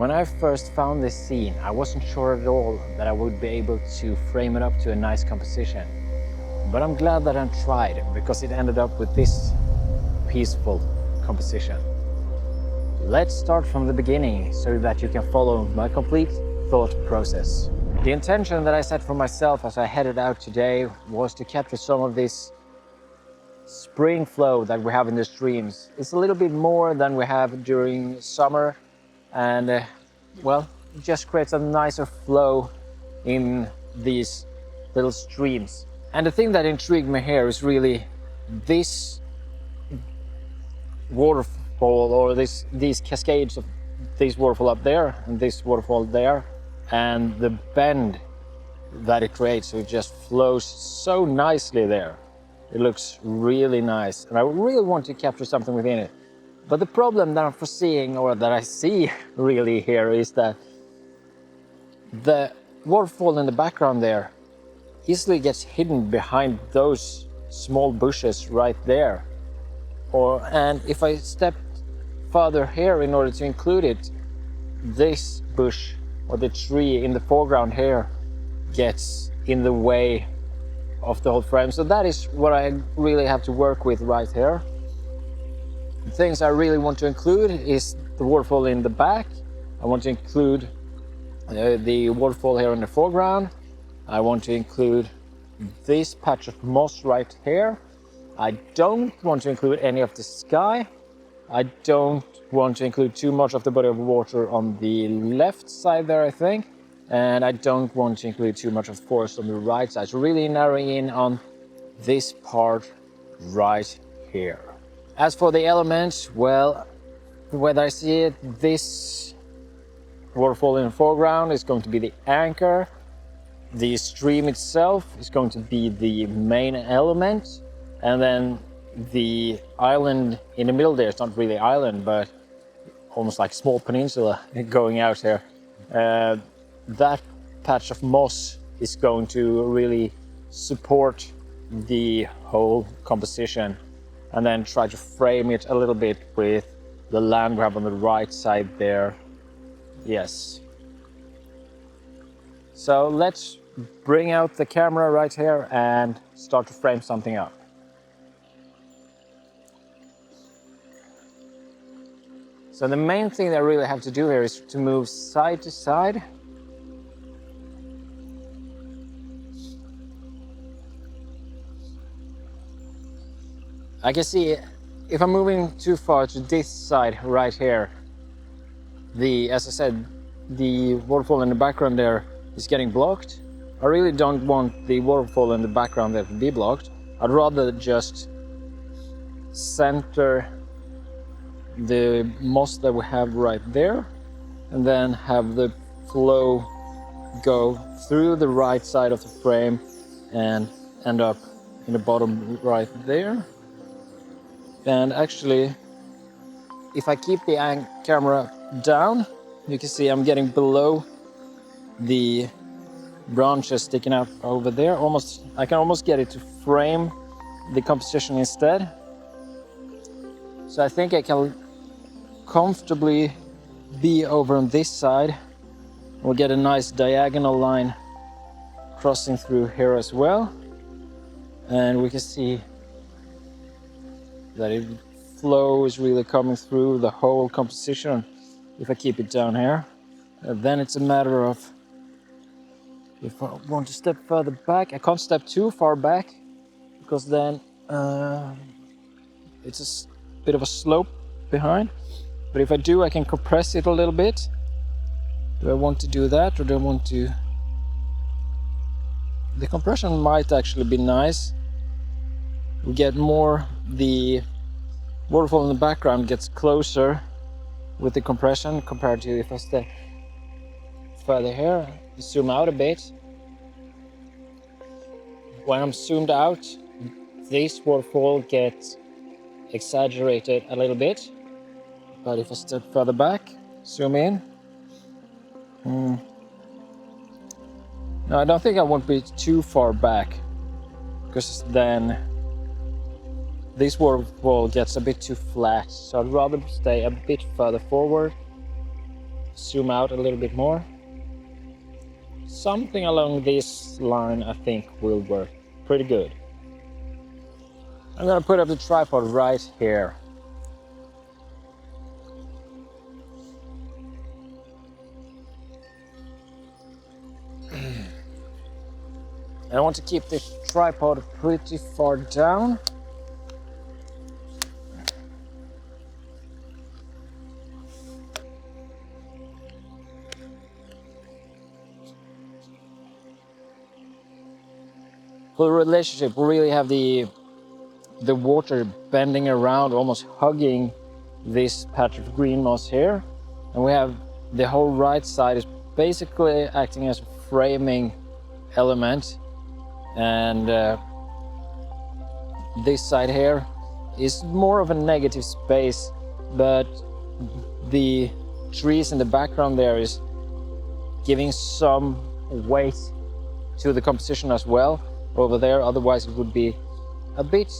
When I first found this scene, I wasn't sure at all that I would be able to frame it up to a nice composition. But I'm glad that I tried, because it ended up with this peaceful composition. Let's start from the beginning so that you can follow my complete thought process. The intention that I set for myself as I headed out today was to capture some of this spring flow that we have in the streams. It's a little bit more than we have during summer, and well, it just creates a nicer flow in these little streams. And the thing that intrigued me here is really this waterfall, or these cascades of this waterfall up there and this waterfall there, and the bend that it creates. So it just flows so nicely there. It looks really nice, and I really want to capture something within it. But the problem that I'm foreseeing, or that I see really here, is that the waterfall in the background there easily gets hidden behind those small bushes right there. And if I step further here in order to include it, this bush or the tree in the foreground here gets in the way of the whole frame. So that is what I really have to work with right here. The things I really want to include is the waterfall in the back. I want to include the waterfall here in the foreground. I want to include this patch of moss right here. I don't want to include any of the sky. I don't want to include too much of the body of water on the left side there, I think. And I don't want to include too much of the forest on the right side. So really narrowing in on this part right here. As for the elements, well, the way that I see it, this waterfall in the foreground is going to be the anchor. The stream itself is going to be the main element. And then the island in the middle there, it's not really island, but almost like a small peninsula going out here. That patch of moss is going to really support the whole composition, and then try to frame it a little bit with the land grab on the right side there. Yes. So let's bring out the camera right here and start to frame something up. So the main thing that I really have to do here is to move side to side. I can see if I'm moving too far to this side right here, as I said, the waterfall in the background there is getting blocked. I really don't want the waterfall in the background there to be blocked. I'd rather just center the moss that we have right there, and then have the flow go through the right side of the frame and end up in the bottom right there. And actually, if I keep the camera down, you can see I'm getting below the branches sticking out over there. I can almost get it to frame the composition instead. So I think I can comfortably be over on this side. We'll get a nice diagonal line crossing through here as well. And we can see that it flow is really coming through the whole composition. If I keep it down here, then it's a matter of, if I want to step further back, I can't step too far back, because then it's a bit of a slope behind. But if I do, I can compress it a little bit. Do I want to do that, or do I want to... The compression might actually be nice. We get more, the waterfall in the background gets closer with the compression compared to if I step further here, zoom out a bit. When I'm zoomed out, this waterfall gets exaggerated a little bit. But if I step further back, zoom in. No, I don't think I want to be too far back, because then this waterfall gets a bit too flat. So I'd rather stay a bit further forward zoom out a little bit more. Something along this line I think will work pretty good. I'm gonna put up the tripod right here. And I want to keep the tripod pretty far down. For the relationship, we really have the water bending around, almost hugging this patch of green moss here. And we have the whole right side is basically acting as a framing element. And this side here is more of a negative space, but the trees in the background there is giving some weight to the composition as well over there. Otherwise it would be a bit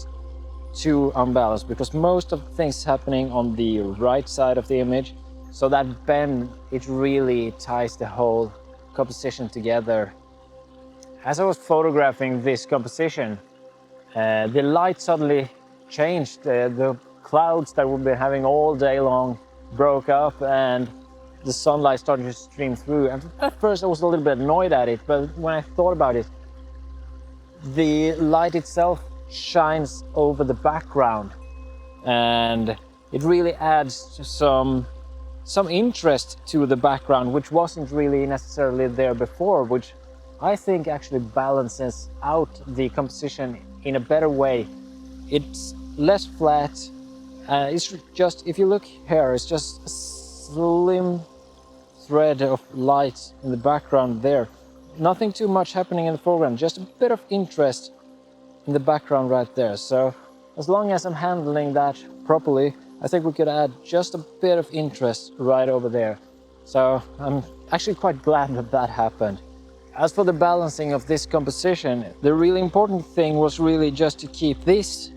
too unbalanced, because most of the things happening on the right side of the image, so that bend, it really ties the whole composition together. As I was photographing this composition, the light suddenly changed. The clouds that we've been having all day long broke up and the sunlight started to stream through. And at first I was a little bit annoyed at it, but when I thought about it, the light itself shines over the background and it really adds some interest to the background, which wasn't really necessarily there before, which I think actually balances out the composition in a better way. It's less flat. It's just, if you look here, it's just a slim thread of light in the background there. Nothing too much happening in the foreground, just a bit of interest in the background right there. So as long as I'm handling that properly, I think we could add just a bit of interest right over there. So I'm actually quite glad that that happened. As for the balancing of this composition, the really important thing was really just to keep this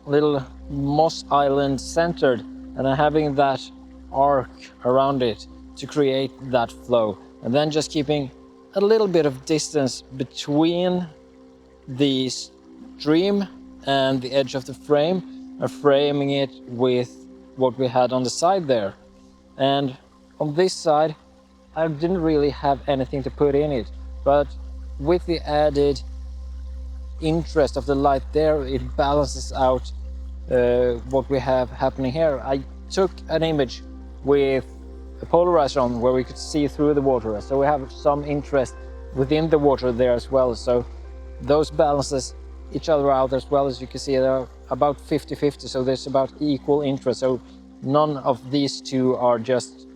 little moss island centered and then having that arc around it to create that flow. And then just keeping a little bit of distance between the stream and the edge of the frame and framing it with what we had on the side there. And on this side, I didn't really have anything to put in it, but with the added interest of the light there, it balances out what we have happening here. I took an image with a polarizer on where we could see through the water, so we have some interest within the water there as well. So those balances each other out as well. As you can see, they're about 50-50, so there's about equal interest. So none of these two are just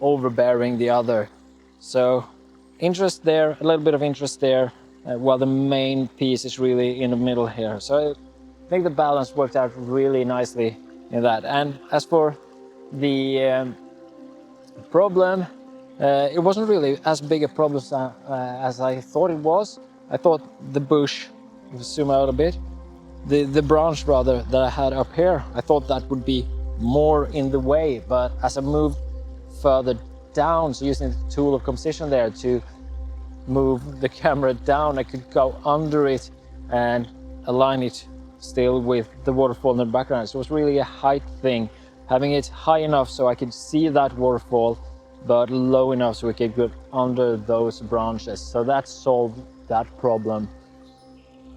overbearing the other. So interest there, a little bit of interest there, while the main piece is really in the middle here. So I think the balance worked out really nicely in that. And as for the problem, it wasn't really as big a problem as I thought it was. I thought the bush, if you zoom out a bit, the branch rather that I had up here, I thought that would be more in the way, but as I moved further down, so using the tool of composition there to move the camera down, I could go under it and align it still with the waterfall in the background. So it was really a height thing, having it high enough so I could see that waterfall, but low enough so we could get under those branches. So that solved that problem.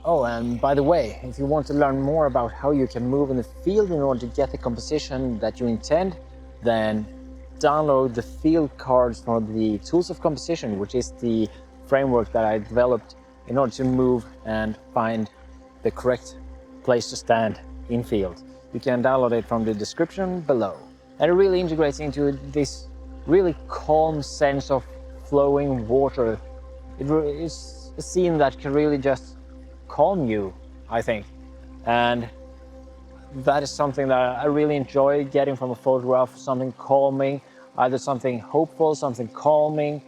Oh, and by the way, if you want to learn more about how you can move in the field in order to get the composition that you intend, then download the field cards from the Tools of Composition, which is the framework that I developed in order to move and find the correct place to stand in field. You can download it from the description below. And it really integrates into this really calm sense of flowing water. It is a scene that can really just calm you, I think. And that is something that I really enjoy getting from a photograph, something calming, either something hopeful, something calming,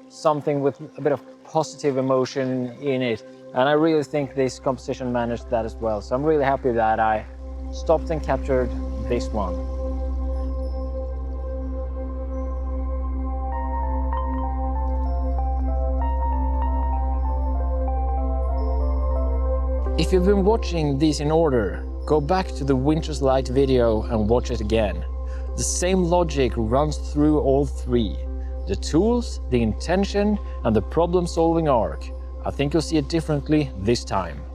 something with a bit of positive emotion in it. And I really think this composition managed that as well. So I'm really happy that I stopped and captured this one. If you've been watching these in order, go back to the Winter's Light video and watch it again. The same logic runs through all three. The tools, the intention, and the problem-solving arc. I think you'll see it differently this time.